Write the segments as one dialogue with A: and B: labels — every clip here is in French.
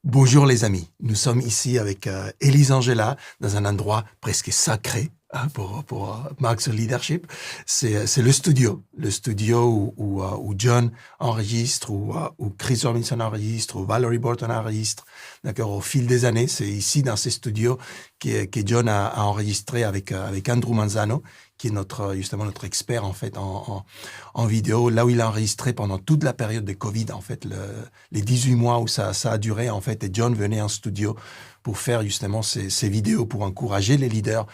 A: Bonjour les amis, nous sommes ici avec Élise Angela dans un endroit presque sacré pour Max Leadership. C'est le studio où John enregistre, où Chris Robinson enregistre, où Valerie Burton enregistre. D'accord, au fil des années, c'est ici dans ces studios que John a enregistré avec Andrew Manzano, qui est justement notre expert en fait en vidéo, là où il a enregistré pendant toute la période de Covid, en fait, les 18 mois où ça a duré, en fait, et John venait en studio pour faire justement ces vidéos, pour encourager les leaders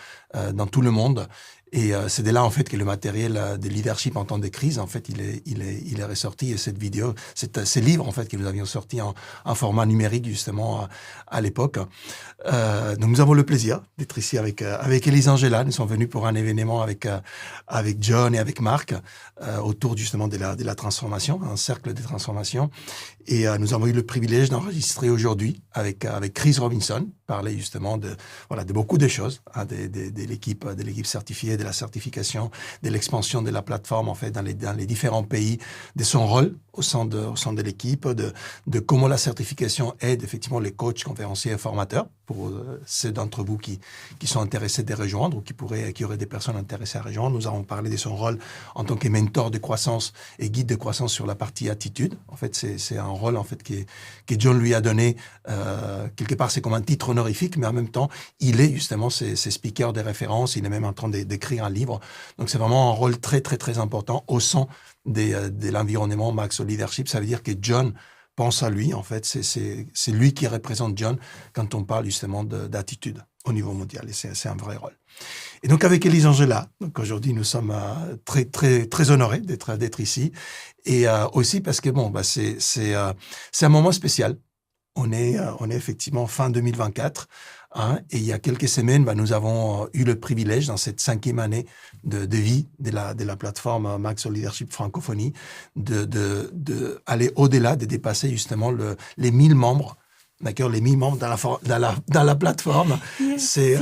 A: dans tout le monde. Et c'est de là, en fait, que le matériel de leadership en temps de crise, en fait, il est ressorti. Et cette vidéo, ces livres, en fait, que nous avions sortis en format numérique, justement, à l'époque. Donc, nous avons le plaisir d'être ici avec Élise Angela. Nous sommes venus pour un événement avec John et avec Marc, autour, justement, de la transformation, un cercle de transformation. Et nous avons eu le privilège d'enregistrer aujourd'hui avec Chris Robinson, parler justement de beaucoup de choses, hein, de l'équipe certifiée, de la certification, de l'expansion de la plateforme en fait dans les différents pays, de son rôle au sein de l'équipe, de comment la certification aide effectivement les coachs, conférenciers et formateurs pour ceux d'entre vous qui sont intéressés de rejoindre ou qui auraient des personnes intéressées à rejoindre. Nous avons parlé de son rôle en tant que mentor de croissance et guide de croissance sur la partie attitude. En fait, c'est un rôle en fait que John lui a donné quelque part. C'est comme un titre honorifique, mais en même temps, il est justement ses speakers de référence. Il est même en train d'écrire un livre. Donc, c'est vraiment un rôle très, très, très important au sein de l'environnement Max Leadership. Ça veut dire que John pense à lui. En fait, c'est lui qui représente John quand on parle justement d'attitude au niveau mondial. Et c'est un vrai rôle. Et donc, avec Élise Angela, donc aujourd'hui, nous sommes très, très, très honorés d'être ici. Et aussi parce que, c'est un moment spécial. On est effectivement fin 2024, hein, et il y a quelques semaines, nous avons eu le privilège, dans cette 5e année de vie de la plateforme Max Leadership Francophonie, de aller au-delà, de dépasser justement les 1000 membres, d'accord, les 1000 membres dans la plateforme. C'est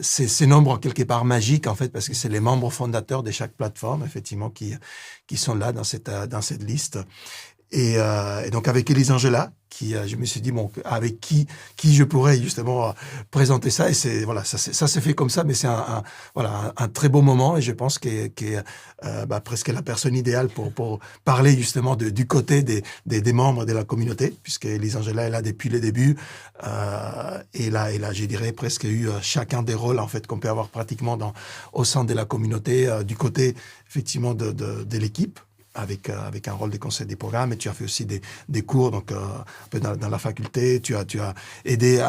A: ces nombres quelque part magiques en fait, parce que c'est les membres fondateurs de chaque plateforme effectivement qui sont là dans cette liste. Et donc avec Élise Angela, je me suis dit avec qui je pourrais justement présenter ça, et ça s'est fait comme ça, mais c'est un très beau moment, et je pense que presque la personne idéale pour parler justement du côté des membres de la communauté, puisque Élise Angela est là depuis le début, et là je dirais presque eu chacun des rôles en fait qu'on peut avoir pratiquement au sein de la communauté, du côté effectivement de l'équipe, avec un rôle de conseil des programmes, et tu as fait aussi des cours donc un peu dans la faculté, tu as aidé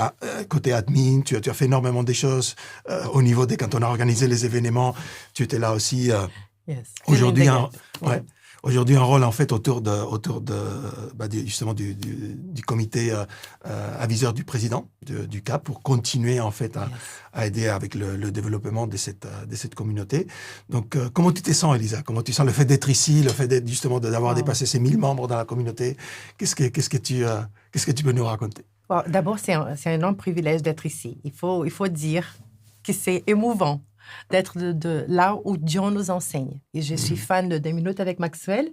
A: côté admin, tu as fait énormément de choses au niveau quand on a organisé les événements, tu étais là aussi. Aujourd'hui aujourd'hui un rôle en fait autour justement du comité aviseur du président du CAP, pour continuer en fait à aider avec le développement de cette communauté. Donc comment tu te sens, Elisa? Comment tu sens le fait d'être ici, le fait d'être justement d'avoir dépassé ces 1000 membres dans la communauté? Qu'est-ce que tu peux nous raconter?
B: Bon, d'abord, c'est un énorme privilège d'être ici. Il faut dire que c'est émouvant d'être de là où Dieu nous enseigne. Et je suis fan de 2 minutes avec Maxwell.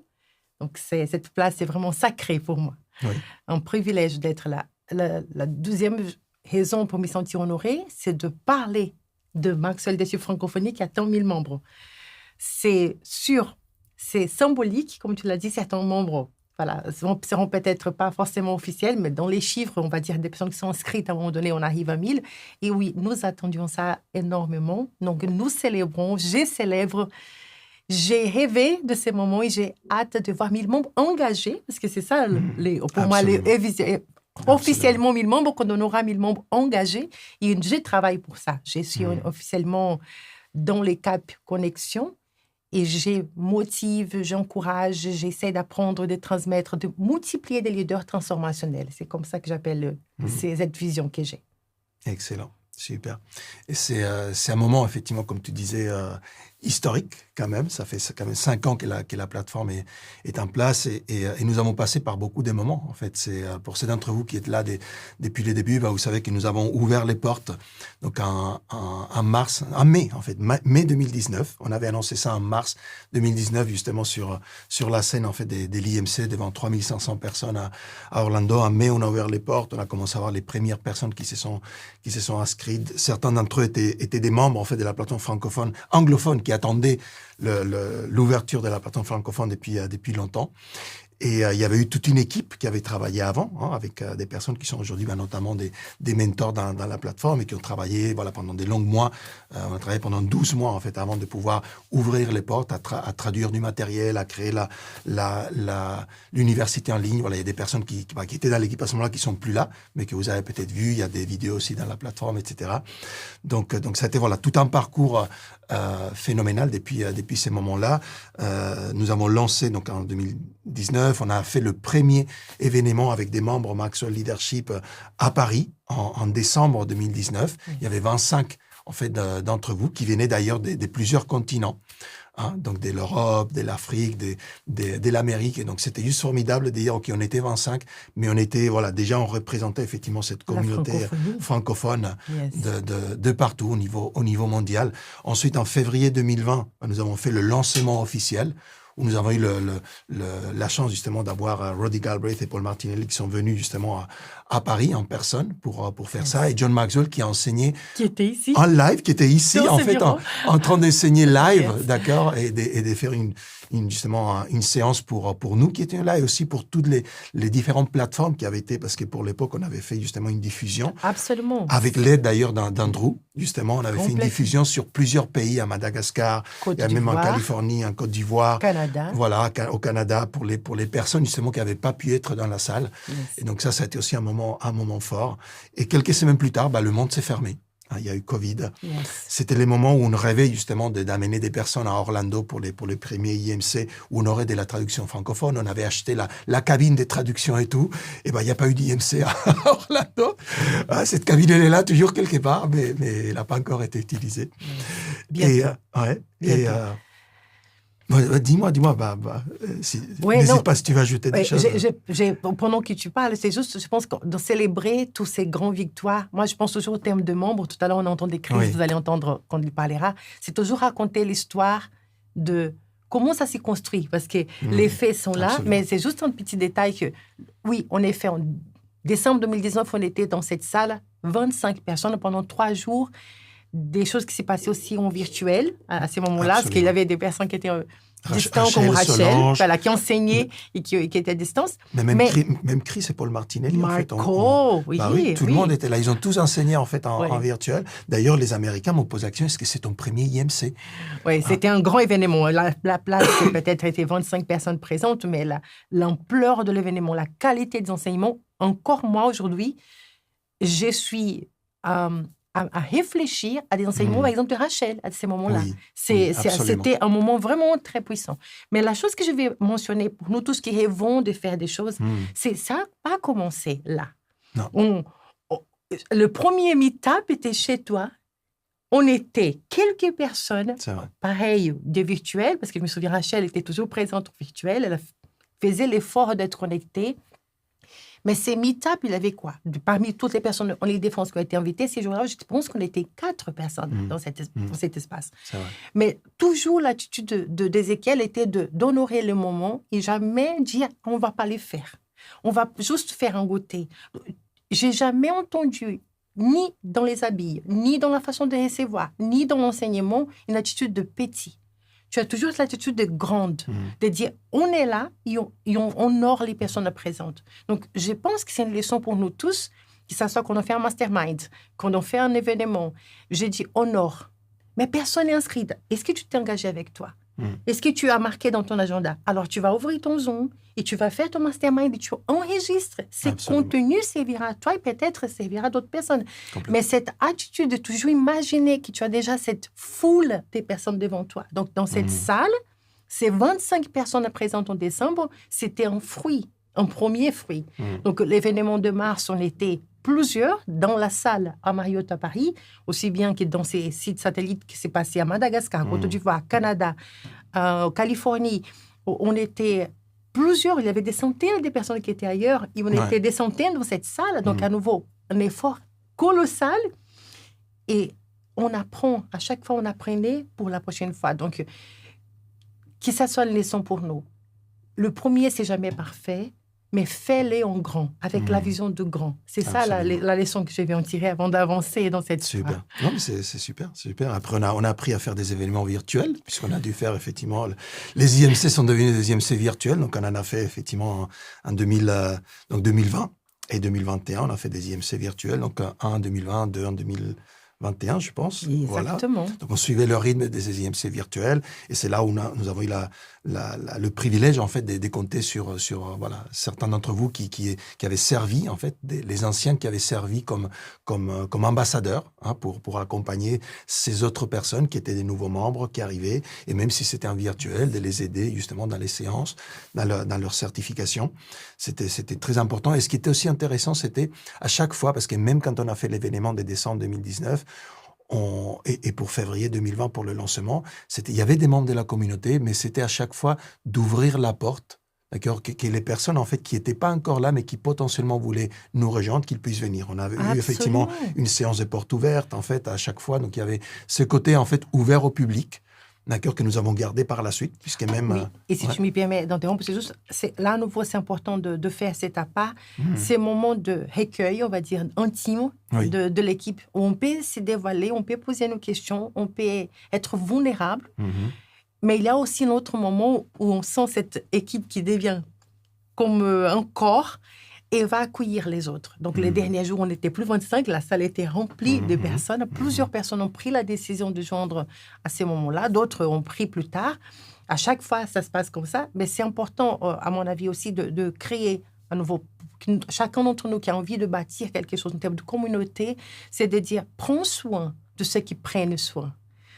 B: Donc, cette place est vraiment sacrée pour moi. Oui. Un privilège d'être là. La deuxième raison pour me sentir honorée, c'est de parler de Maxwell Leadership Francophonie qui a tant 1000 membres. C'est symbolique, comme tu l'as dit, certains membres seront peut-être pas forcément officiels, mais dans les chiffres, on va dire des personnes qui sont inscrites, à un moment donné, on arrive à 1000. Et oui, nous attendions ça énormément. Donc, nous célébrons, je célèbre. J'ai rêvé de ces moments et j'ai hâte de voir 1000 membres engagés, parce que c'est ça, pour moi, officiellement 1000 membres, quand on aura 1000 membres engagés. Et je travaille pour ça. Je suis officiellement dans les CAP Connexion. Et je motive, j'encourage, j'essaie d'apprendre, de transmettre, de multiplier des leaders transformationnels. C'est comme ça que j'appelle cette vision que j'ai.
A: Excellent, super. Et c'est un moment, effectivement, comme tu disais, historique quand même. Ça fait quand même 5 ans que la plateforme est en place et nous avons passé par beaucoup de moments. En fait, c'est pour ceux d'entre vous qui êtes là depuis les débuts, vous savez que nous avons ouvert les portes. Donc en mai en fait, mai 2019. On avait annoncé ça en mars 2019 justement sur la scène en fait de l'IMC devant 3500 personnes à Orlando. En mai, on a ouvert les portes. On a commencé à avoir les premières personnes qui se sont inscrites. Certains d'entre eux étaient des membres en fait de la plateforme francophone anglophone qui attendaient l'ouverture de la plateforme francophone depuis longtemps. Et il y avait eu toute une équipe qui avait travaillé avant, avec des personnes qui sont aujourd'hui notamment des mentors dans la plateforme et qui ont travaillé pendant des longs mois. On a travaillé pendant 12 mois en fait avant de pouvoir ouvrir les portes, à traduire du matériel, à créer l'université en ligne. Voilà, il y a des personnes qui étaient dans l'équipe à ce moment-là qui sont plus là, mais que vous avez peut-être vu. Il y a des vidéos aussi dans la plateforme, etc. Donc ça a été tout un parcours phénoménal depuis ces moments-là. Nous avons lancé donc en 2019. On a fait le premier événement avec des membres Maxwell Leadership à Paris en décembre 2019. Il y avait 25 en fait d'entre vous qui venaient d'ailleurs de plusieurs continents. Donc de l'Europe, de l'Afrique, de l'Amérique. Et donc, c'était juste formidable de dire, OK, on était 25, mais on était, déjà, on représentait effectivement cette communauté francophone de partout au niveau mondial. Ensuite, en février 2020, nous avons fait le lancement officiel où nous avons eu la chance justement d'avoir Roddy Galbraith et Paul Martinelli qui sont venus justement à Paris en personne pour faire ça, et John Maxwell qui a enseigné
B: qui était ici
A: en live, qui était ici en fait en train d'enseigner live, d'accord, et de faire justement une séance pour nous qui étions là, et aussi pour toutes les différentes plateformes qui avaient été, parce que pour l'époque on avait fait justement une diffusion.
B: Absolument.
A: Avec l'aide d'ailleurs d'Andrew, justement, on avait fait une diffusion sur plusieurs pays, à Madagascar, même en Californie, en Côte d'Ivoire,
B: Canada.
A: Voilà, au Canada, pour les personnes justement qui n'avaient pas pu être dans la salle.
B: Yes.
A: Et donc ça a été aussi un moment fort. Et quelques semaines plus tard, le monde s'est fermé. Il y a eu Covid.
B: Yes.
A: C'était les moments où on rêvait justement d'amener des personnes à Orlando pour les premiers IMC, où on aurait de la traduction francophone. On avait acheté la cabine des traductions et tout. Et il n'y a pas eu d'IMC à Orlando. Cette cabine, elle est là toujours quelque part, mais elle n'a pas encore été utilisée.
B: Bientôt.
A: Dis-moi, n'hésite pas si tu veux ajouter des choses.
B: Pendant que tu parles, c'est juste, je pense, de célébrer tous ces grandes victoires. Moi, je pense toujours au terme de membres. Tout à l'heure, on entend des crises, vous allez entendre quand il parlera. C'est toujours raconter l'histoire de comment ça s'est construit, parce que les faits sont là, absolument. Mais c'est juste un petit détail que, oui, en effet, en décembre 2019, on était dans cette salle, 25 personnes pendant 3 jours. Des choses qui s'est passées aussi en virtuel à ces moments-là, parce qu'il y avait des personnes qui étaient distantes, comme Rachel, qui enseignaient et qui étaient à distance.
A: Mais même Chris et Paul Martinelli,
B: Marco,
A: en fait. Tout le monde était là. Ils ont tous enseigné, en fait, en virtuel. D'ailleurs, les Américains m'ont posé la question, est-ce que c'est ton premier IMC?
B: Oui, c'était un grand événement. La place, peut-être, était 25 personnes présentes, mais l'ampleur de l'événement, la qualité des enseignements, encore moi, aujourd'hui, je suis... à réfléchir à des enseignements, par exemple, de Rachel, à ces moments-là. C'était un moment vraiment très puissant. Mais la chose que je vais mentionner pour nous tous qui rêvons de faire des choses, c'est ça n'a pas commencé là.
A: Non.
B: Le premier meet-up était chez toi. On était quelques personnes, pareil, de virtuel, parce que je me souviens, Rachel était toujours présente au virtuel, elle faisait l'effort d'être connectée. Mais ces meet-up, il y avait quoi? Parmi toutes les personnes en Île-de-France qui ont été invitées, ces jours-là, je pense qu'on était 4 personnes dans cet espace. Mais toujours l'attitude d'Ézéchiel était d'honorer le moment et jamais dire « on ne va pas les faire. On va juste faire un goûter ». Je n'ai jamais entendu, ni dans les habits, ni dans la façon de recevoir, ni dans l'enseignement, une attitude de petit. Tu as toujours l'attitude de grande, de dire on est là et on honore les personnes présentes. Donc, je pense que c'est une leçon pour nous tous, que ce soit quand on fait un mastermind, quand on fait un événement. Je dis honore. Mais personne n'est inscrit. Est-ce que tu t'es engagé avec toi? Est-ce que tu as marqué dans ton agenda? Alors, tu vas ouvrir ton Zoom et tu vas faire ton mastermind et tu enregistres. Ce contenu servira à toi et peut-être servira à d'autres personnes. Mais cette attitude de toujours imaginer que tu as déjà cette foule de personnes devant toi. Donc, dans cette salle, ces 25 personnes présentes en décembre, c'était un fruit, un premier fruit. Donc, l'événement de mars, on était plusieurs dans la salle à Marriott à Paris, aussi bien que dans ces sites satellites qui s'est passé à Madagascar, Côte d'Ivoire, Canada, Californie. On était plusieurs, il y avait des centaines de personnes qui étaient ailleurs, et on était des centaines dans cette salle. Donc, à nouveau, un effort colossal. Et on apprend, à chaque fois, on apprenait pour la prochaine fois. Donc, que ça soit une leçon pour nous. Le premier, c'est jamais parfait, mais fais-les en grand, avec la vision de grand. C'est ça la leçon que je vais en tirer avant d'avancer dans cette
A: Super.
B: histoire.
A: Non, mais c'est super, c'est super. Après, on a appris à faire des événements virtuels, puisqu'on a dû faire effectivement... Les IMC sont devenus des IMC virtuels, donc on en a fait effectivement en 2020 et 2021, on a fait des IMC virtuels, donc un en 2020, deux en 2021, je pense.
B: Exactement.
A: Voilà. Donc, on suivait le rythme des IMC virtuels, et c'est là où nous avons eu le privilège, en fait, de compter sur voilà, certains d'entre vous qui avaient servi, en fait, les anciens qui avaient servi comme ambassadeurs, hein, pour accompagner ces autres personnes qui étaient des nouveaux membres qui arrivaient, et même si c'était en virtuel, de les aider, justement, dans les séances, dans leur certification. C'était très important. Et ce qui était aussi intéressant, c'était à chaque fois, parce que même quand on a fait l'événement de décembre 2019, et pour février 2020, pour le lancement, il y avait des membres de la communauté, mais c'était à chaque fois d'ouvrir la porte, d'accord, que les personnes, en fait, qui n'étaient pas encore là, mais qui potentiellement voulaient nous rejoindre, qu'ils puissent venir. On avait eu effectivement une séance de porte ouverte, en fait, à chaque fois. Donc, il y avait ce côté, en fait, ouvert au public, d'accord, que nous avons gardé par la suite, puisque même...
B: Oui. Et si tu me permets d'interrompre, là, à nouveau, c'est important de faire cet appart, ces moments de recueil, on va dire, intime de l'équipe, où on peut se dévoiler, on peut poser nos questions, on peut être vulnérable. Mais il y a aussi un autre moment où on sent cette équipe qui devient comme un corps et va accueillir les autres. Donc, les derniers jours, on n'était plus 25, la salle était remplie de personnes. Plusieurs personnes ont pris la décision de joindre à ces moments-là, d'autres ont pris plus tard. À chaque fois, ça se passe comme ça. Mais c'est important, à mon avis aussi, de créer à nouveau, chacun d'entre nous qui a envie de bâtir quelque chose en termes de communauté, c'est de dire, prends soin de ceux qui prennent soin.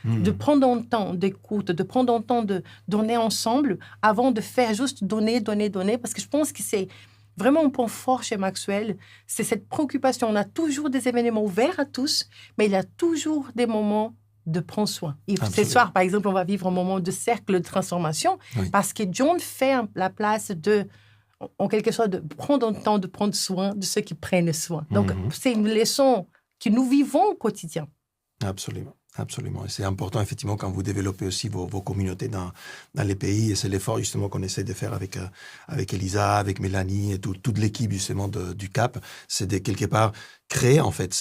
B: De prendre un temps d'écoute, de prendre un temps de donner ensemble avant de faire juste donner, parce que je pense que c'est vraiment un point fort chez Maxwell, c'est cette préoccupation. On a toujours des événements ouverts à tous, mais il y a toujours des moments de prendre soin. Et ce soir, par exemple, on va vivre un moment de cercle de transformation parce que John fait la place en quelque sorte, de prendre le temps de prendre soin de ceux qui prennent soin. Donc, c'est une leçon que nous vivons au quotidien.
A: Absolument. Absolument. Et c'est important, effectivement, quand vous développez aussi vos communautés dans les pays. Et c'est l'effort, justement, qu'on essaie de faire avec Elisa, avec Mélanie et toute l'équipe, justement, du CAP. C'est de, quelque part, créer, en fait,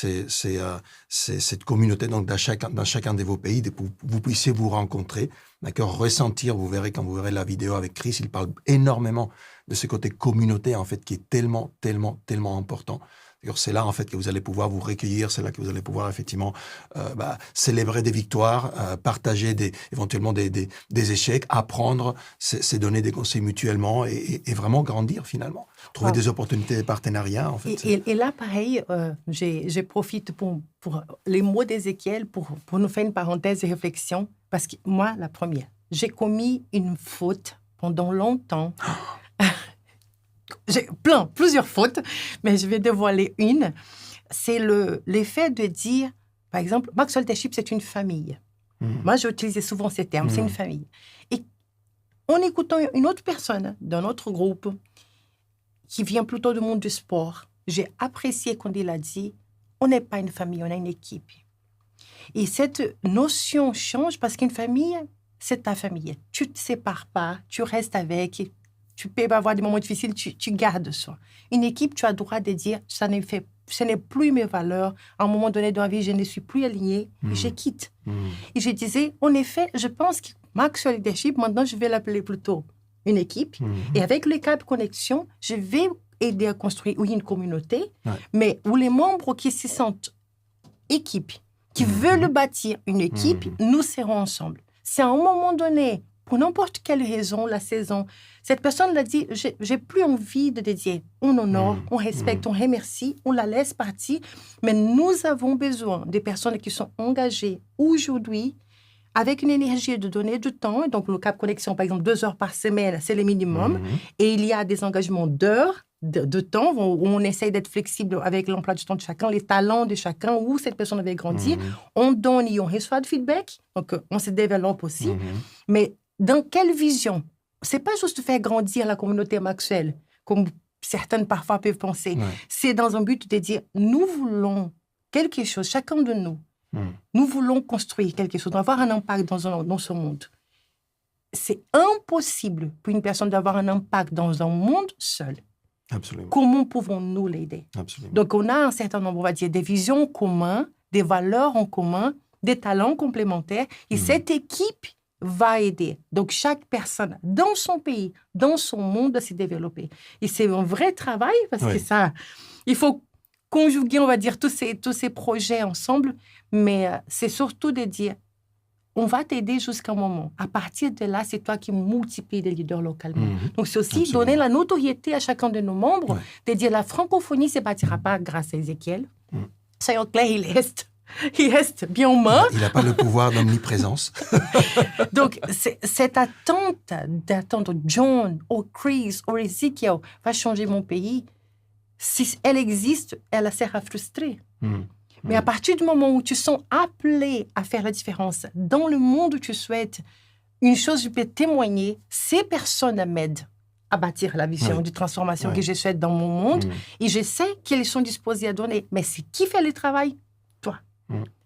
A: cette communauté, donc, dans chacun de vos pays, vous puissiez vous rencontrer, d'accord, ressentir. Vous verrez, quand vous verrez la vidéo avec Chris, il parle énormément de ce côté communauté, en fait, qui est tellement, tellement, tellement important. C'est là, en fait, que vous allez pouvoir vous recueillir, c'est là que vous allez pouvoir, effectivement, célébrer des victoires, partager éventuellement des échecs, apprendre, se donner des conseils mutuellement et vraiment grandir, finalement. Trouver des opportunités de partenariat, en fait.
B: Et là, pareil, je profite pour les mots d'Ézéchiel pour nous faire une parenthèse de réflexion, parce que moi, la première, j'ai commis une faute pendant longtemps. J'ai plusieurs fautes, mais je vais dévoiler une. C'est l'effet de dire, par exemple, Maxwell Leadership, c'est une famille. Moi, j'ai utilisé souvent ces termes, c'est une famille. Et en écoutant une autre personne d'un autre groupe qui vient plutôt du monde du sport, j'ai apprécié quand il a dit, on n'est pas une famille, on a une équipe. Et cette notion change parce qu'une famille, c'est ta famille. Tu ne te sépares pas, tu restes avec. Tu peux avoir des moments difficiles, tu gardes ça. Une équipe, tu as le droit de dire, ce n'est plus mes valeurs. À un moment donné dans la vie, je ne suis plus alignée, je quitte. Et je disais, en effet, je pense que Maxwell Leadership, maintenant, je vais l'appeler plutôt une équipe. Et avec le CAP Connexion, je vais aider à construire une communauté, mais où les membres qui se sentent équipe, qui veulent bâtir une équipe, nous serons ensemble. C'est à un moment donné, pour n'importe quelle raison, la saison, cette personne l'a dit, j'ai plus envie de dédier. On honore, on respecte, on remercie, on la laisse partir. Mais nous avons besoin des personnes qui sont engagées aujourd'hui avec une énergie de donner du temps. Donc, le CAP Connexion, par exemple, 2 heures par semaine, c'est le minimum. Et il y a des engagements d'heures de temps où on essaye d'être flexible avec l'emploi du temps de chacun, les talents de chacun, où cette personne avait grandi. On donne et on reçoit du feedback. Donc, on se développe aussi. Mais dans quelle vision? C'est pas juste faire grandir la communauté Maxwell, comme certaines parfois peuvent penser. C'est dans un but de dire, nous voulons quelque chose, chacun de nous. Nous voulons construire quelque chose, avoir un impact dans ce monde. C'est impossible pour une personne d'avoir un impact dans un monde seul.
A: Absolument.
B: Comment pouvons-nous l'aider?
A: Absolument.
B: Donc, on a un certain nombre, on va dire, des visions communes, des valeurs en commun, des talents complémentaires. Et cette équipe va aider. Donc, chaque personne, dans son pays, dans son monde, doit se développer. Et c'est un vrai travail parce que ça, il faut conjuguer, on va dire, tous ces projets ensemble. Mais c'est surtout de dire, on va t'aider jusqu'à un moment. À partir de là, c'est toi qui multiplies les leaders localement. Donc, c'est aussi donner la notoriété à chacun de nos membres, de dire la francophonie ne se bâtira pas grâce à Ézéchiel. Soyons clairs, il reste bien humain.
A: Il n'a pas le pouvoir d'omniprésence.
B: Donc, cette attente d'attendre John, ou Chris, ou Ezekiel va changer mon pays. Si elle existe, elle sera frustrée. Mais à partir du moment où tu sens appelé à faire la différence dans le monde où tu souhaites, une chose, je peux témoigner, ces personnes m'aident à bâtir la vision de transformation que je souhaite dans mon monde. Et je sais qu'elles sont disposées à donner. Mais c'est qui fait le travail? Toi.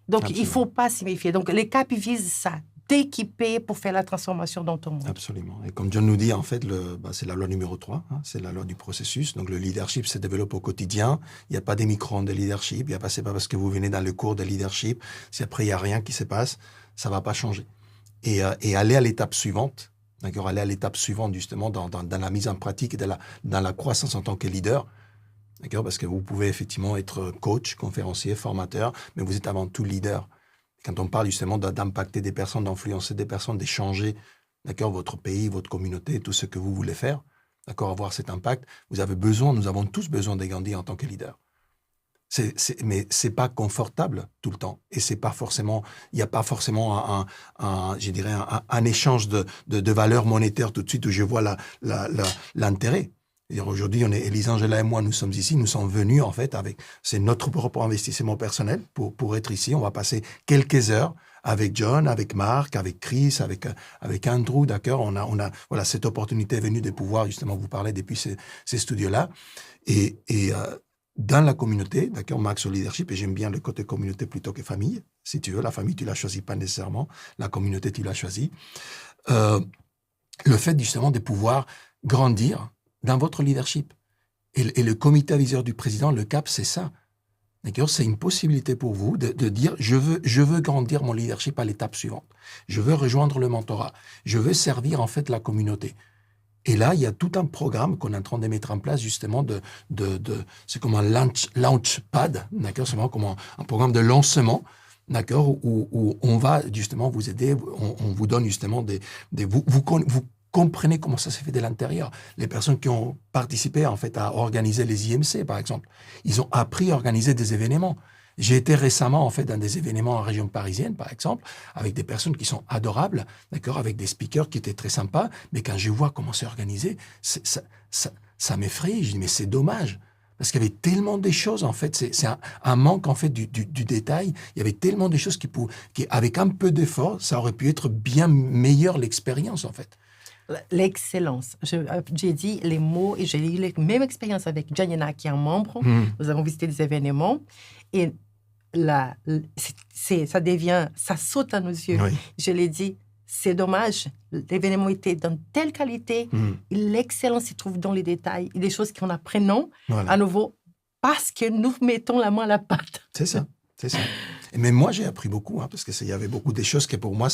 B: Donc, il ne faut pas s'y méfier. Donc, les CAP visent ça, t'équiper pour faire la transformation dans ton monde.
A: Absolument. Et comme John nous dit, en fait, c'est la loi numéro 3, c'est la loi du processus. Donc, le leadership se développe au quotidien. Il n'y a pas des micro-ondes de leadership. C'est pas parce que vous venez dans le cours de leadership, si après, il n'y a rien qui se passe, ça ne va pas changer. Et aller à l'étape suivante, d'accord, aller à l'étape suivante, justement, dans la mise en pratique et dans la croissance en tant que leader, d'accord, parce que vous pouvez effectivement être coach, conférencier, formateur, mais vous êtes avant tout leader. Quand on parle justement d'impacter des personnes, d'influencer des personnes, d'échanger, d'accord, votre pays, votre communauté, tout ce que vous voulez faire, d'accord, avoir cet impact, nous avons tous besoin de grandir en tant que leader. Mais c'est pas confortable tout le temps, et c'est pas forcément, il n'y a pas forcément un échange de valeurs monétaires tout de suite où je vois l'intérêt. Aujourd'hui, Élise Angela et moi, nous sommes ici, nous sommes venus en fait c'est notre propre investissement personnel pour être ici. On va passer quelques heures avec John, avec Marc, avec Chris, avec Andrew, d'accord. Voilà, cette opportunité est venue de pouvoir justement vous parler depuis ces studios-là. Et dans la communauté, d'accord, Maxwell Leadership, et j'aime bien le côté communauté plutôt que famille. Si tu veux, la famille, tu l'as choisi pas nécessairement. La communauté, tu l'as choisi. Le fait justement de pouvoir grandir dans votre leadership. Et le comité aviseur du président, le CAP, c'est ça. D'accord? C'est une possibilité pour vous de dire, je veux grandir mon leadership à l'étape suivante. Je veux rejoindre le mentorat. Je veux servir en fait la communauté. Et là, il y a tout un programme qu'on est en train de mettre en place justement c'est comme un launchpad, d'accord? C'est vraiment comme un programme de lancement, d'accord? Où on va justement vous aider, on vous donne justement vous comprenez comment ça s'est fait de l'intérieur. Les personnes qui ont participé en fait à organiser les IMC, par exemple, ils ont appris à organiser des événements. J'ai été récemment en fait dans des événements en région parisienne, par exemple, avec des personnes qui sont adorables, d'accord, avec des speakers qui étaient très sympas. Mais quand je vois comment c'est organisé, ça m'effraie. Je dis mais c'est dommage. Parce qu'il y avait tellement de choses, en fait, c'est un manque, en fait, du détail. Il y avait tellement de choses qui, avec un peu d'effort, ça aurait pu être bien meilleure l'expérience, en fait.
B: L'excellence. J'ai dit les mots et j'ai eu la même expérience avec Janina, qui est un membre. Nous avons visité des événements et ça saute à nos yeux.
A: Oui.
B: Je l'ai dit, c'est dommage. L'événement était d'une telle qualité. Et l'excellence se trouve dans les détails et des choses qu'on apprend à nouveau parce que nous mettons la main à la pâte.
A: C'est ça. Et même moi, j'ai appris beaucoup, parce qu'il y avait beaucoup de choses que pour moi,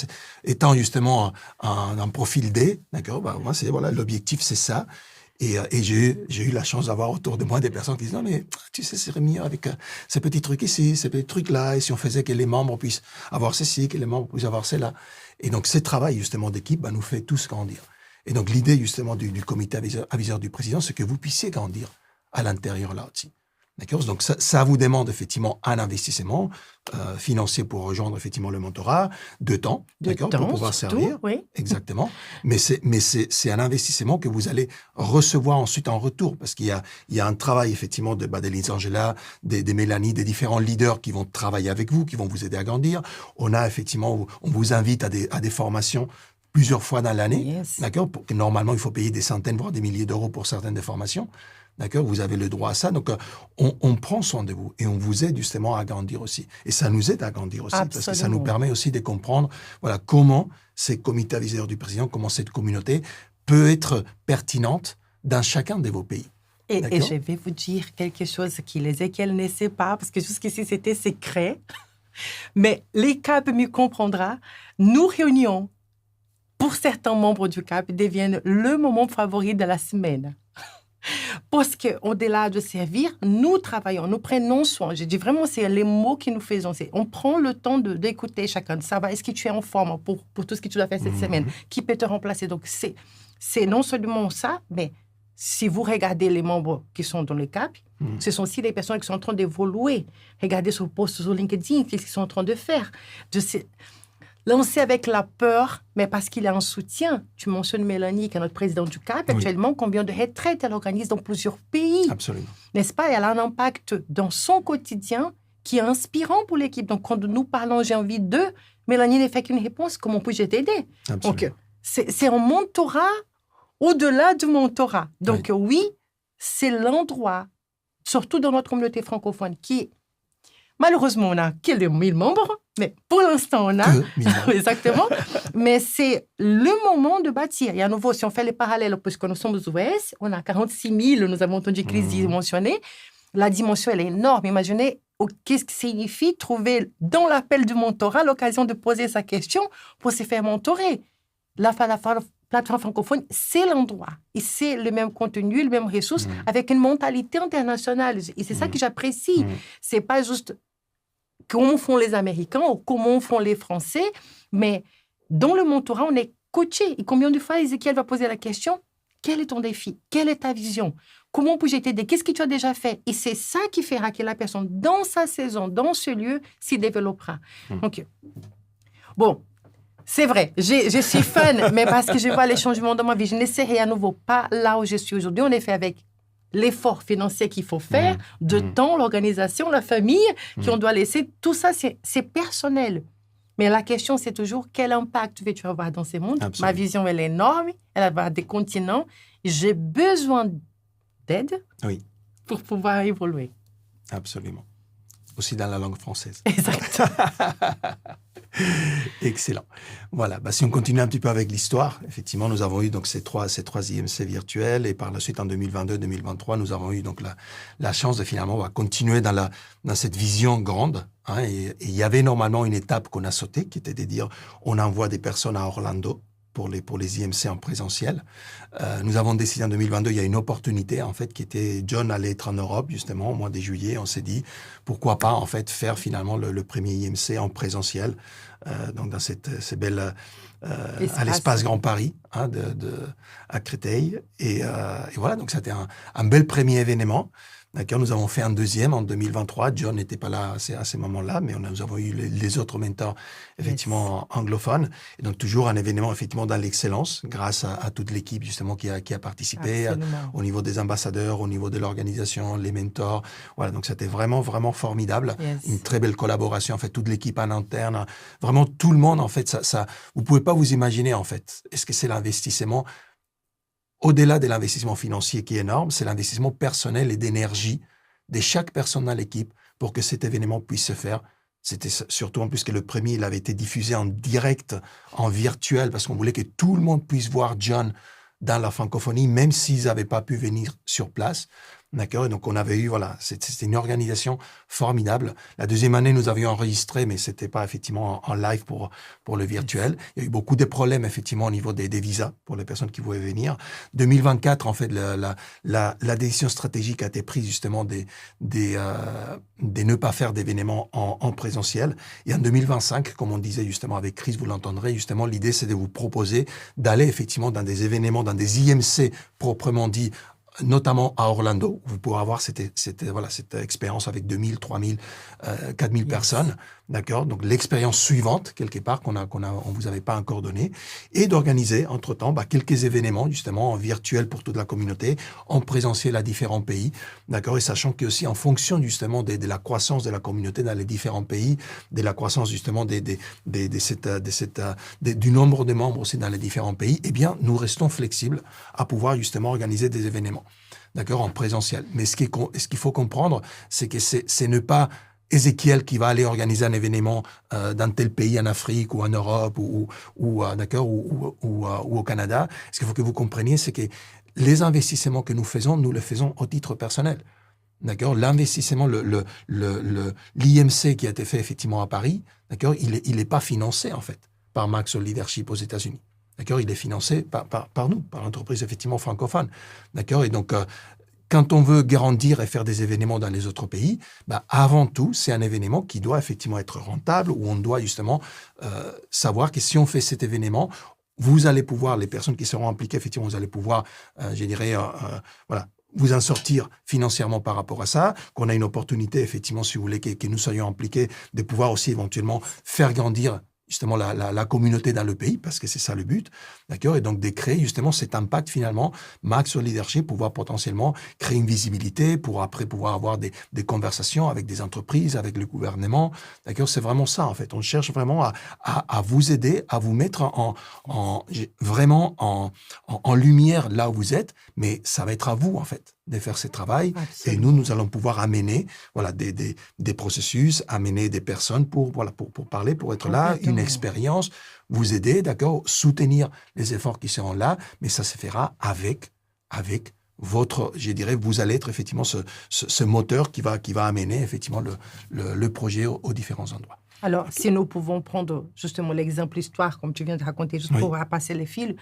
A: étant justement un profil D, d'accord, moi, l'objectif, c'est ça. Et j'ai eu la chance d'avoir autour de moi des personnes qui disent « Non, mais tu sais, c'est mieux avec ces petits trucs ici, ces petits trucs-là, et si on faisait que les membres puissent avoir ceci, que les membres puissent avoir cela. » Et donc, ce travail, justement, d'équipe, nous fait tous grandir. Et donc, l'idée, justement, du comité aviseur du président, c'est que vous puissiez grandir à l'intérieur, là aussi. D'accord? Donc, ça vous demande effectivement un investissement financier pour rejoindre effectivement le mentorat, de temps, d'accord, pour pouvoir
B: surtout,
A: servir.
B: oui.
A: Exactement. Mais c'est un investissement que vous allez recevoir ensuite en retour, parce qu'il y a un travail effectivement d'Elise Angela, des Mélanie, des différents leaders qui vont travailler avec vous, qui vont vous aider à grandir. On a effectivement, on vous invite à des formations plusieurs fois dans l'année,
B: Yes.
A: d'accord? Normalement, il faut payer des centaines, voire des milliers d'euros pour certaines des formations. D'accord, vous avez le droit à ça. Donc, on prend soin de vous et on vous aide justement à grandir aussi. Et ça nous aide à grandir aussi.
B: Absolument.
A: Parce que ça nous permet aussi de comprendre, voilà, comment ces comités aviseurs du président, comment cette communauté peut être pertinente dans chacun de vos pays.
B: Et je vais vous dire quelque chose qu'Ézéchiel ne sait pas, parce que jusqu'ici, c'était secret. Mais les CAP me comprendra. Nous réunions, pour certains membres du CAP, deviennent le moment favori de la semaine. Parce qu'au-delà de servir, nous travaillons, nous prenons soin. Je dis vraiment, c'est les mots que nous faisons. On prend le temps d'écouter chacun. Ça va, est-ce que tu es en forme pour tout ce que tu dois faire cette semaine? Qui peut te remplacer? Donc, c'est non seulement ça, mais si vous regardez les membres qui sont dans le CAP, ce sont aussi des personnes qui sont en train d'évoluer. Regardez sur le post sur LinkedIn, qu'est-ce qu'ils sont en train de faire. Lancer avec la peur, mais parce qu'il y a un soutien. Tu mentionnes Mélanie, qui est notre présidente du CAP. Actuellement, combien de retraites elle organise dans plusieurs pays.
A: Absolument.
B: N'est-ce pas? Elle a un impact dans son quotidien qui est inspirant pour l'équipe. Donc, quand nous parlons, j'ai envie de, Mélanie ne fait qu'une réponse, comment puis-je t'aider? Donc, c'est un mentorat au-delà du mentorat. Donc, oui, c'est l'endroit, surtout dans notre communauté francophone, qui, malheureusement, on n'a que 1000 membres, mais pour l'instant, on a... Exactement. Mais c'est le moment de bâtir. Et à nouveau, si on fait les parallèles, puisque nous sommes aux US, on a 46 000, nous avons entendu Chris mentionner. La dimension, elle est énorme. Imaginez qu'est-ce que signifie trouver dans l'appel du mentorat l'occasion de poser sa question pour se faire mentorer. La plateforme francophone, c'est l'endroit. Et c'est le même contenu, les mêmes ressources, avec une mentalité internationale. Et c'est ça que j'apprécie. C'est pas juste comment font les Américains ou comment font les Français, mais dans le mentorat, on est coaché. Et combien de fois Ézéchiel va poser la question, quel est ton défi? Quelle est ta vision? Comment puis-je t'aider? Qu'est-ce que tu as déjà fait? Et c'est ça qui fera que la personne, dans sa saison, dans ce lieu, s'y développera. Donc, bon, c'est vrai, je suis fan, mais parce que je vois les changements dans ma vie, je ne serai à nouveau pas là où je suis aujourd'hui. On est fait avec l'effort financier qu'il faut faire, de temps, l'organisation, la famille qu'on doit laisser. Tout ça, c'est personnel. Mais la question, c'est toujours quel impact veux-tu avoir dans ce monde?
A: Absolument.
B: Ma vision, elle est énorme. Elle va des continents. J'ai besoin d'aide pour pouvoir évoluer.
A: Absolument. Aussi dans la langue française.
B: Exact.
A: Excellent. Voilà. Si on continue un petit peu avec l'histoire, effectivement, nous avons eu donc ces trois IMC virtuels et par la suite en 2022-2023, nous avons eu donc la chance de finalement continuer dans cette vision grande. Et il y avait normalement une étape qu'on a sautée, qui était de dire on envoie des personnes à Orlando pour les IMC en présentiel. Nous avons décidé en 2022, il y a une opportunité en fait qui était John allait être en Europe justement au mois de juillet. On s'est dit pourquoi pas en fait faire finalement le premier IMC en présentiel, donc dans ces belles à l'espace Grand Paris à Créteil et voilà, donc c'était un bel premier événement. D'accord, nous avons fait un deuxième en 2023. John n'était pas là à ces moments-là, mais nous avons eu les autres mentors, effectivement, anglophones. Et donc, toujours un événement, effectivement, dans l'excellence, grâce à toute l'équipe, justement, qui a participé, au niveau des ambassadeurs, au niveau de l'organisation, les mentors. Voilà, donc c'était vraiment, vraiment formidable. Une très belle collaboration, en fait, toute l'équipe en interne. Vraiment, tout le monde, en fait, vous pouvez pas vous imaginer, en fait, est-ce que c'est l'investissement au-delà de l'investissement financier qui est énorme, c'est l'investissement personnel et d'énergie de chaque personne dans l'équipe pour que cet événement puisse se faire. C'était surtout en plus que le premier, il avait été diffusé en direct, en virtuel, parce qu'on voulait que tout le monde puisse voir John dans la francophonie, même s'ils n'avaient pas pu venir sur place. D'accord? Et donc, on avait eu, voilà, c'était une organisation formidable. La deuxième année, nous avions enregistré, mais c'était pas effectivement en live pour le virtuel. Il y a eu beaucoup de problèmes, effectivement, au niveau des visas pour les personnes qui voulaient venir. 2024, en fait, la décision stratégique a été prise, justement, de ne pas faire d'événements en présentiel. Et en 2025, comme on disait, justement, avec Chris, vous l'entendrez, justement, l'idée, c'est de vous proposer d'aller, effectivement, dans des événements, dans des IMC proprement dit, notamment à Orlando. Vous pourrez avoir cette expérience avec 2000, 3000, 4000 personnes. D'accord? Donc, l'expérience suivante, quelque part, on vous avait pas encore donné, et d'organiser, entre-temps, quelques événements, justement, en virtuel pour toute la communauté, en présentiel à différents pays. D'accord? Et sachant que aussi, en fonction, justement, de la croissance de la communauté dans les différents pays, de la croissance, justement, du nombre de membres aussi dans les différents pays, eh bien, nous restons flexibles à pouvoir, justement, organiser des événements. D'accord? En présentiel. Mais ce qu'il faut comprendre, c'est que c'est ne pas Ézéchiel qui va aller organiser un événement dans tel pays en Afrique ou en Europe ou au Canada. Ce qu'il faut que vous compreniez, c'est que les investissements que nous le faisons au titre personnel. D'accord? L'investissement, l'IMC qui a été fait effectivement à Paris, d'accord? Il est pas financé en fait par Maxwell Leadership aux États-Unis. D'accord? Il est financé par nous, par l'entreprise effectivement francophone. D'accord? Et donc quand on veut grandir et faire des événements dans les autres pays, avant tout, c'est un événement qui doit effectivement être rentable, où on doit justement savoir que si on fait cet événement, vous allez pouvoir, les personnes qui seront impliquées, effectivement, vous allez pouvoir, vous en sortir financièrement par rapport à ça, qu'on a une opportunité, effectivement, si vous voulez, que nous soyons impliqués, de pouvoir aussi éventuellement faire grandir justement la communauté dans le pays, parce que c'est ça le but, d'accord? Et donc de créer justement cet impact finalement, Maxwell Leadership, pouvoir potentiellement créer une visibilité, pour après pouvoir avoir des conversations avec des entreprises, avec le gouvernement, d'accord? C'est vraiment ça en fait. On cherche vraiment à vous aider, à vous mettre vraiment en lumière là où vous êtes, mais ça va être à vous en fait de faire ce travail. Absolument. Et nous allons pouvoir amener des processus, amener des personnes pour parler, pour être là, une expérience, vous aider, d'accord, soutenir les efforts qui seront là, mais ça se fera avec votre, je dirais, vous allez être effectivement ce moteur qui va amener effectivement le projet aux différents endroits.
B: Alors, si nous pouvons prendre justement l'exemple histoire, comme tu viens de raconter, juste pour passer les fils,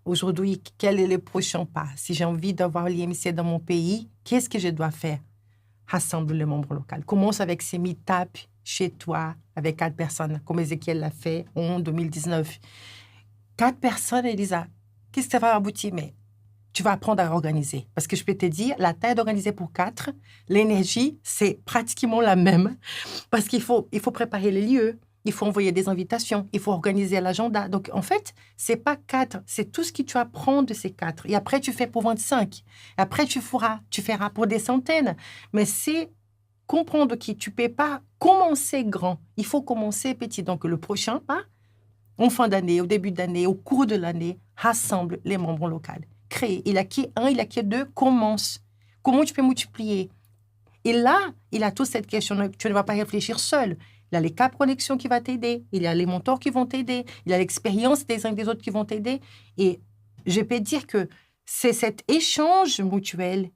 B: aujourd'hui, quel est le prochain pas? Si j'ai envie d'avoir l'IMC dans mon pays, qu'est-ce que je dois faire? Rassembler les membres locaux. Commence avec ces meet-up chez toi, avec 4 personnes, comme Ézéchiel l'a fait en 2019. 4 personnes, Elisa, qu'est-ce que ça va aboutir? Mais tu vas apprendre à organiser. Parce que je peux te dire, la taille d'organiser pour 4, l'énergie, c'est pratiquement la même. Parce qu'il faut préparer les lieux, il faut envoyer des invitations, il faut organiser l'agenda. Donc, en fait, c'est pas 4, c'est tout ce que tu apprends de ces 4. Et après, tu fais pour 25. Après, tu feras pour des centaines. Mais c'est comprendre que tu ne peux pas commencer grand. Il faut commencer petit. Donc, le prochain pas, en fin d'année, au début d'année, au cours de l'année, rassemble les membres locaux. Crée. Il a qui 1, il a qui 2, commence. Comment tu peux multiplier? Et là, il a toute cette question. Tu ne vas pas réfléchir seul. Il y a les Cap Connexion qui vont t'aider. Il y a les mentors qui vont t'aider. Il y a l'expérience des uns et des autres qui vont t'aider. Et je peux dire que c'est cet échange mutuel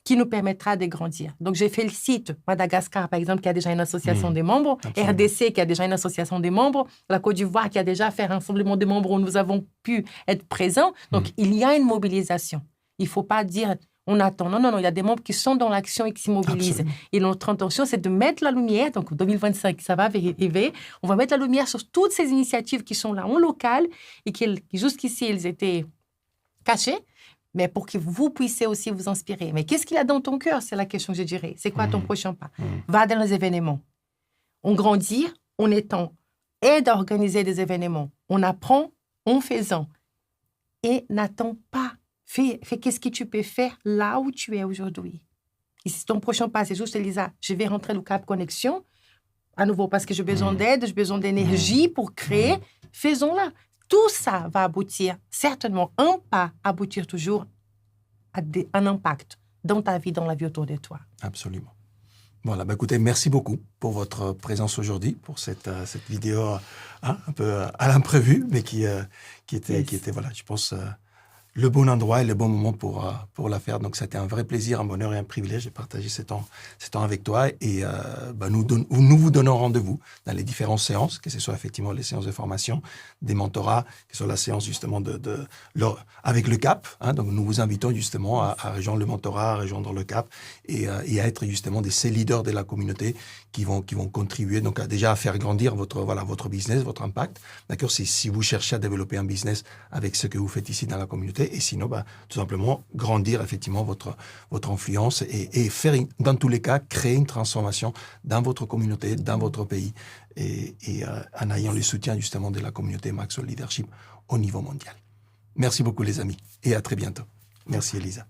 B: qui nous permettra de grandir. Donc, je félicite Madagascar, par exemple, qui a déjà une association des membres, absolument. RDC, qui a déjà une association des membres, la Côte d'Ivoire, qui a déjà fait un rassemblement des membres où nous avons pu être présents. Donc, il y a une mobilisation. Il ne faut pas dire, on attend. Non, il y a des membres qui sont dans l'action et qui se mobilisent. Absolument. Et notre intention, c'est de mettre la lumière, donc 2025, ça va arriver, on va mettre la lumière sur toutes ces initiatives qui sont là en local et qui jusqu'ici, elles étaient cachées, mais pour que vous puissiez aussi vous inspirer. Mais qu'est-ce qu'il y a dans ton cœur? C'est la question que je dirais. C'est quoi ton prochain pas? Va dans les événements. On grandit en étant aide à organiser des événements. On apprend en faisant. Et n'attends pas. Fais qu'est-ce que tu peux faire là où tu es aujourd'hui. Et si ton prochain pas, c'est juste, Elisa, je vais rentrer au Cap Connexion, à nouveau, parce que j'ai besoin d'aide, j'ai besoin d'énergie pour créer, faisons-la. Tout ça va aboutir, certainement, un pas aboutir toujours à un impact dans ta vie, dans la vie autour de toi.
A: Absolument. Voilà, écoutez, merci beaucoup pour votre présence aujourd'hui, pour cette vidéo un peu à l'imprévu, mais qui était, voilà, je pense, le bon endroit et le bon moment pour la faire. Donc, c'était un vrai plaisir, un bonheur et un privilège de partager ce temps avec toi. Et nous vous donnons rendez-vous dans les différentes séances, que ce soit effectivement les séances de formation, des mentorats, que ce soit la séance justement avec le CAP. Donc, nous vous invitons justement à rejoindre le mentorat, à rejoindre le CAP et à être justement ces leaders de la communauté qui vont contribuer donc déjà à faire grandir votre business, votre impact. D'accord? Si vous cherchez à développer un business avec ce que vous faites ici dans la communauté, communauté, et sinon, tout simplement, grandir effectivement votre influence et faire, dans tous les cas, créer une transformation dans votre communauté, dans votre pays, et en ayant le soutien justement de la communauté Maxwell Leadership au niveau mondial. Merci beaucoup les amis, et à très bientôt. Merci Elisa.